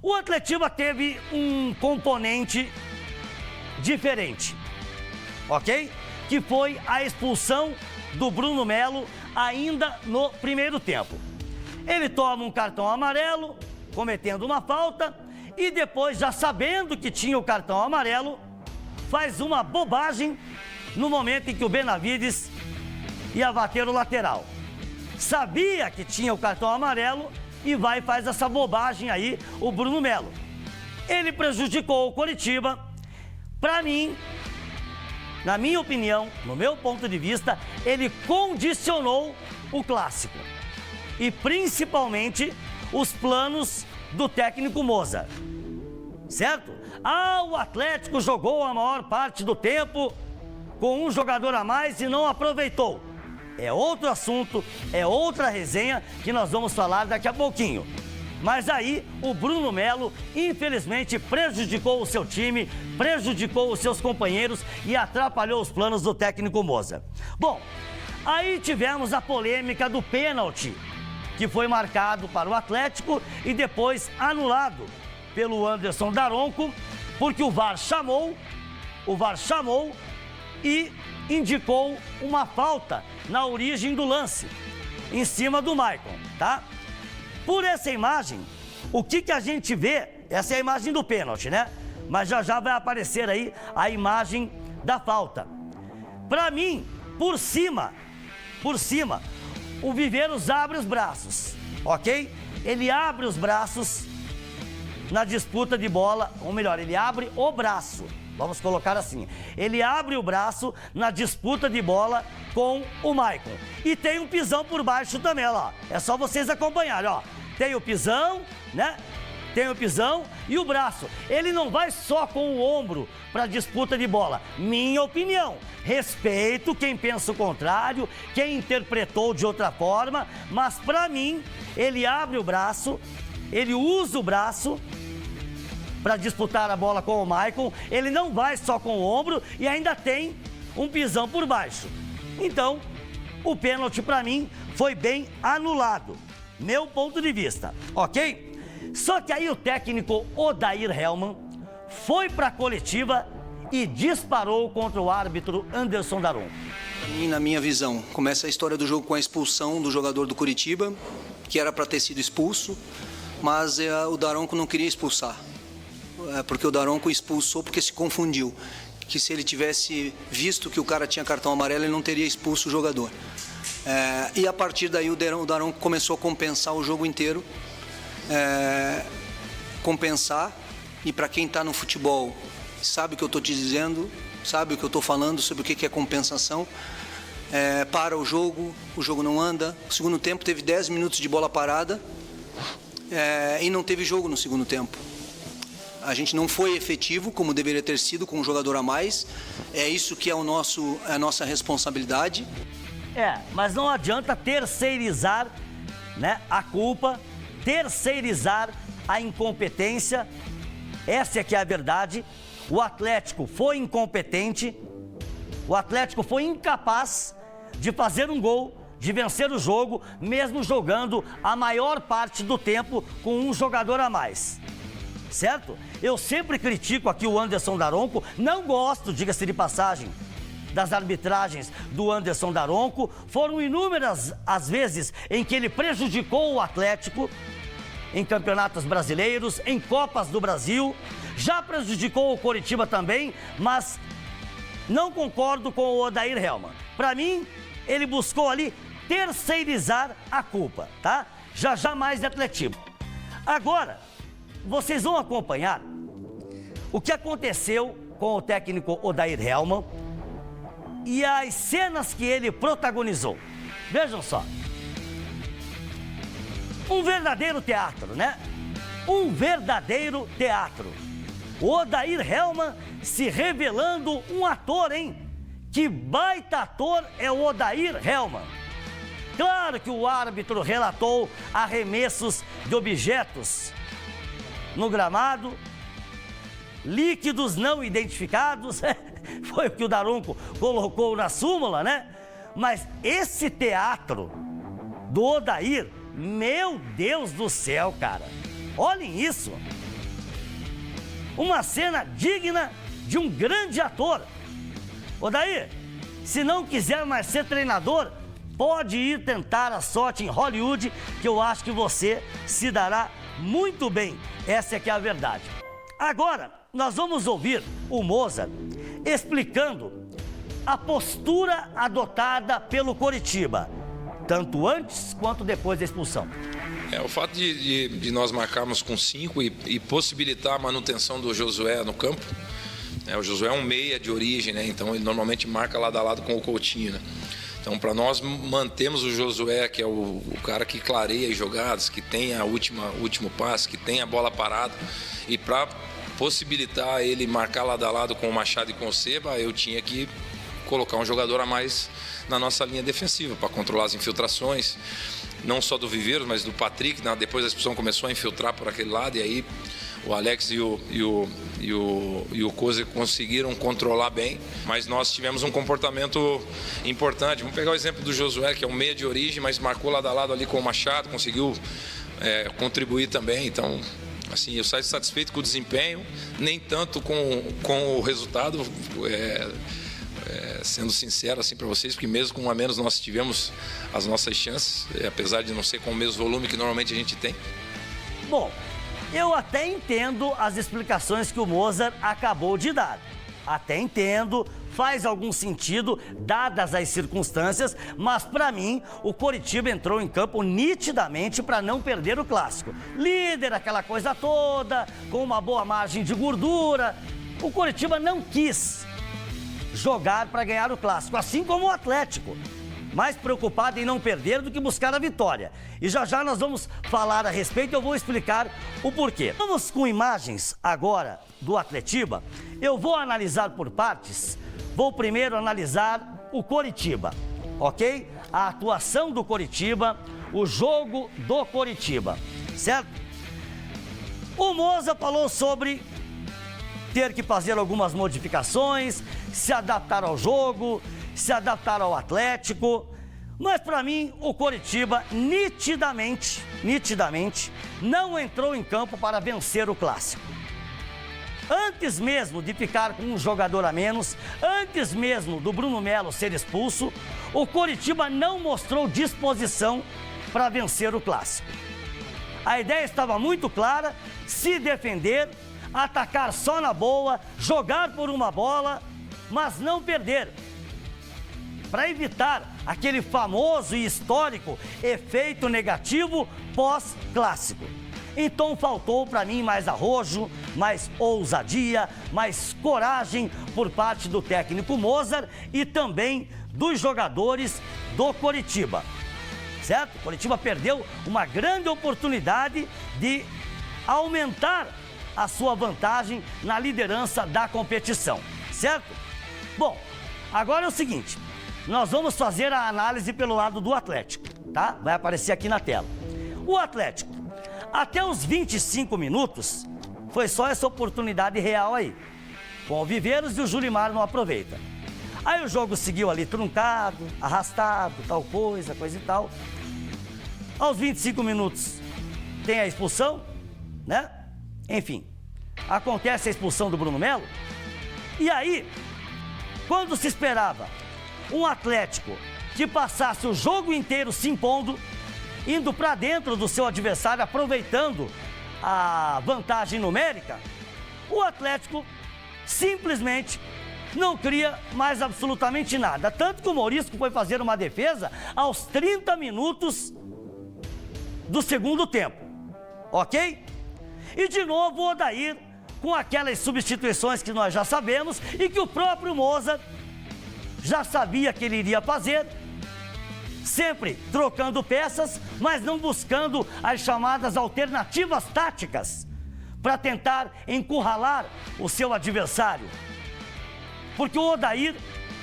O Atletiba teve um componente diferente, ok? Que foi a expulsão do Bruno Melo ainda no primeiro tempo. Ele toma um cartão amarelo, cometendo uma falta, e depois, já sabendo que tinha o cartão amarelo, faz uma bobagem no momento em que o Benavides ia bater o lateral. Sabia que tinha o cartão amarelo e vai e faz essa bobagem aí, o Bruno Melo. Ele prejudicou o Coritiba. Para mim, na minha opinião, no meu ponto de vista, ele condicionou o clássico. E principalmente os planos do técnico Moza. Certo? O Atlético jogou a maior parte do tempo com um jogador a mais e não aproveitou. É outro assunto, é outra resenha que nós vamos falar daqui a pouquinho. Mas aí o Bruno Melo, infelizmente, prejudicou o seu time, prejudicou os seus companheiros e atrapalhou os planos do técnico Moza. Bom, aí tivemos a polêmica do pênalti, que foi marcado para o Atlético e depois anulado pelo Anderson Daronco, porque o VAR chamou e indicou uma falta na origem do lance, em cima do Maicon, tá? Por essa imagem, o que a gente vê, essa é a imagem do pênalti, né? Mas já vai aparecer aí a imagem da falta. Para mim, por cima, o Viveiros abre os braços, ok? Ele abre os braços na disputa de bola, ou melhor, ele abre o braço. Vamos colocar assim, ele abre o braço na disputa de bola com o Maicon. E tem um pisão por baixo também, ó. É só vocês acompanharem, ó. Tem o pisão, né? Tem o pisão e o braço. Ele não vai só com o ombro para disputa de bola. Minha opinião. Respeito quem pensa o contrário, quem interpretou de outra forma, mas para mim, ele abre o braço, ele usa o braço para disputar a bola com o Maicon, ele não vai só com o ombro e ainda tem um pisão por baixo. Então, o pênalti para mim foi bem anulado, meu ponto de vista, ok? Só que aí o técnico Odair Hellmann foi para a coletiva e disparou contra o árbitro Anderson Daronco. E na minha visão, começa a história do jogo com a expulsão do jogador do Coritiba, que era para ter sido expulso, mas o Daronco não queria expulsar. Porque o Daronco expulsou porque se confundiu, que se ele tivesse visto que o cara tinha cartão amarelo, ele não teria expulso o jogador. E a partir daí o Daronco começou a compensar o jogo inteiro, compensar, e para quem está no futebol sabe o que eu estou te dizendo, sabe o que eu estou falando sobre o que é compensação. Para o jogo não anda. No segundo tempo teve 10 minutos de bola parada e não teve jogo no segundo tempo. A gente não foi efetivo como deveria ter sido com um jogador a mais. É isso que é a nossa responsabilidade. Mas não adianta terceirizar, né, a culpa, terceirizar a incompetência. Essa é que é a verdade. O Atlético foi incompetente, o Atlético foi incapaz de fazer um gol, de vencer o jogo, mesmo jogando a maior parte do tempo com um jogador a mais. Certo? Eu sempre critico aqui o Anderson Daronco, não gosto, diga-se de passagem, das arbitragens do Anderson Daronco. Foram inúmeras as vezes em que ele prejudicou o Atlético em campeonatos brasileiros, em Copas do Brasil, já prejudicou o Coritiba também, mas não concordo com o Odair Hellmann. Para mim, ele buscou ali terceirizar a culpa, tá? Já mais de Atletiba. Agora, vocês vão acompanhar o que aconteceu com o técnico Odair Hellmann e as cenas que ele protagonizou. Vejam só. Um verdadeiro teatro, né? Um verdadeiro teatro. O Odair Hellmann se revelando um ator, hein? Que baita ator é o Odair Hellmann. Claro que o árbitro relatou arremessos de objetos no gramado, líquidos não identificados, foi o que o Daronco colocou na súmula, né? Mas esse teatro do Odair, meu Deus do céu, cara, olhem isso. Uma cena digna de um grande ator. Odair, se não quiser mais ser treinador, pode ir tentar a sorte em Hollywood, que eu acho que você se dará muito bem. Essa é que é a verdade. Agora, nós vamos ouvir o Mozart explicando a postura adotada pelo Coritiba, tanto antes quanto depois da expulsão. O fato de nós marcarmos com 5 e possibilitar a manutenção do Josué no campo. O Josué é um meia de origem, né? Então ele normalmente marca lado a lado com o Coutinho, né? Então, para nós mantermos o Josué, que é o cara que clareia as jogadas, que tem o último passe, que tem a bola parada, e para possibilitar ele marcar lado a lado com o Machado e com o Seba, eu tinha que colocar um jogador a mais na nossa linha defensiva, para controlar as infiltrações, não só do Viveiros, mas do Patrick. Depois da expulsão começou a infiltrar por aquele lado, e aí o Alex e o Koze conseguiram controlar bem, mas nós tivemos um comportamento importante. Vamos pegar o exemplo do Josué, que é um meia de origem, mas marcou lado a lado ali com o Machado, conseguiu contribuir também. Então, assim, eu saio satisfeito com o desempenho, nem tanto com o resultado, sendo sincero assim para vocês, porque mesmo com um a menos nós tivemos as nossas chances, apesar de não ser com o mesmo volume que normalmente a gente tem. Bom, eu até entendo as explicações que o Mozart acabou de dar. Até entendo, faz algum sentido, dadas as circunstâncias, mas para mim, o Coritiba entrou em campo nitidamente para não perder o clássico. Líder, aquela coisa toda, com uma boa margem de gordura. O Coritiba não quis jogar para ganhar o clássico, assim como o Atlético. Mais preocupado em não perder do que buscar a vitória. E já já nós vamos falar a respeito, eu vou explicar o porquê. Vamos com imagens agora do Atletiba. Eu vou analisar por partes. Vou primeiro analisar o Coritiba, ok? A atuação do Coritiba, o jogo do Coritiba, certo? O Moza falou sobre ter que fazer algumas modificações, se adaptar ao jogo, se adaptar ao Atlético, mas para mim o Coritiba nitidamente não entrou em campo para vencer o clássico. Antes mesmo de ficar com um jogador a menos, antes mesmo do Bruno Melo ser expulso, o Coritiba não mostrou disposição para vencer o clássico. A ideia estava muito clara: se defender, atacar só na boa, jogar por uma bola, mas não perder, para evitar aquele famoso e histórico efeito negativo pós-clássico. Então faltou para mim mais arrojo, mais ousadia, mais coragem por parte do técnico Mozart e também dos jogadores do Coritiba, certo? O Coritiba perdeu uma grande oportunidade de aumentar a sua vantagem na liderança da competição, certo? Bom, agora é o seguinte, nós vamos fazer a análise pelo lado do Atlético, tá? Vai aparecer aqui na tela. O Atlético, até os 25 minutos, foi só essa oportunidade real aí, com o Viveiros e o Julimar não aproveita. Aí o jogo seguiu ali truncado, arrastado, tal coisa e tal. Aos 25 minutos tem a expulsão, né? Enfim, acontece a expulsão do Bruno Melo. E aí, quando se esperava um Atlético que passasse o jogo inteiro se impondo, indo para dentro do seu adversário, aproveitando a vantagem numérica, o Atlético simplesmente não cria mais absolutamente nada. Tanto que o Morisco foi fazer uma defesa aos 30 minutos do segundo tempo, ok? E de novo o Odair, com aquelas substituições que nós já sabemos e que o próprio Mozart já sabia que ele iria fazer, sempre trocando peças, mas não buscando as chamadas alternativas táticas para tentar encurralar o seu adversário. Porque o Odair,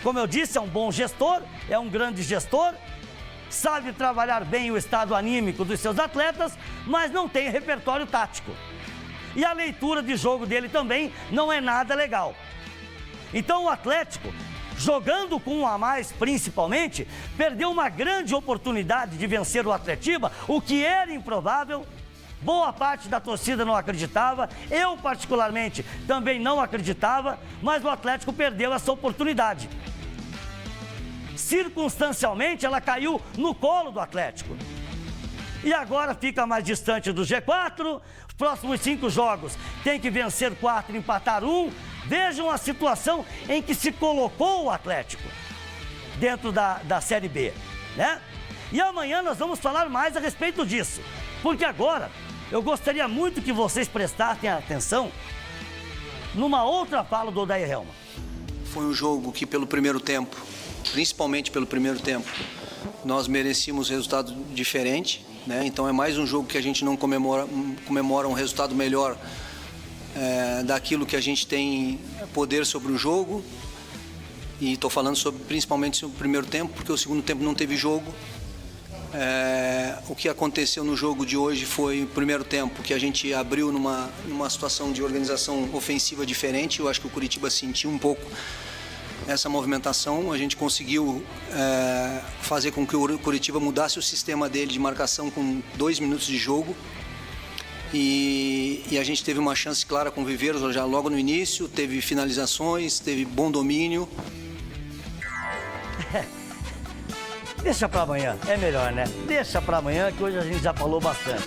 como eu disse, é um bom gestor, é um grande gestor, sabe trabalhar bem o estado anímico dos seus atletas, mas não tem repertório tático. E a leitura de jogo dele também não é nada legal. Então o Atlético, jogando com um a mais principalmente, perdeu uma grande oportunidade de vencer o Atletiba, o que era improvável, Boa parte da torcida não acreditava, eu particularmente também não acreditava, mas o Atlético perdeu essa oportunidade. Circunstancialmente, ela caiu no colo do Atlético. E agora fica mais distante do G4, os próximos 5 jogos tem que vencer 4 e empatar 1. Vejam a situação em que se colocou o Atlético dentro da Série B, né? E amanhã nós vamos falar mais a respeito disso, porque agora eu gostaria muito que vocês prestassem atenção numa outra fala do Odair Hellmann. Foi um jogo que pelo primeiro tempo, principalmente pelo primeiro tempo, nós merecíamos resultado diferente, né? Então é mais um jogo que a gente não comemora um resultado melhor daquilo que a gente tem poder sobre o jogo. E estou falando principalmente sobre o primeiro tempo, porque o segundo tempo não teve jogo. O que aconteceu no jogo de hoje foi o primeiro tempo, que a gente abriu numa situação de organização ofensiva diferente. Eu acho que o Curitiba sentiu um pouco essa movimentação. A gente conseguiu fazer com que o Curitiba mudasse o sistema dele de marcação com 2 minutos de jogo. E a gente teve uma chance clara com o Viveiros já logo no início, teve finalizações, teve bom domínio. Deixa pra amanhã, é melhor, né? Deixa pra amanhã, que hoje a gente já falou bastante.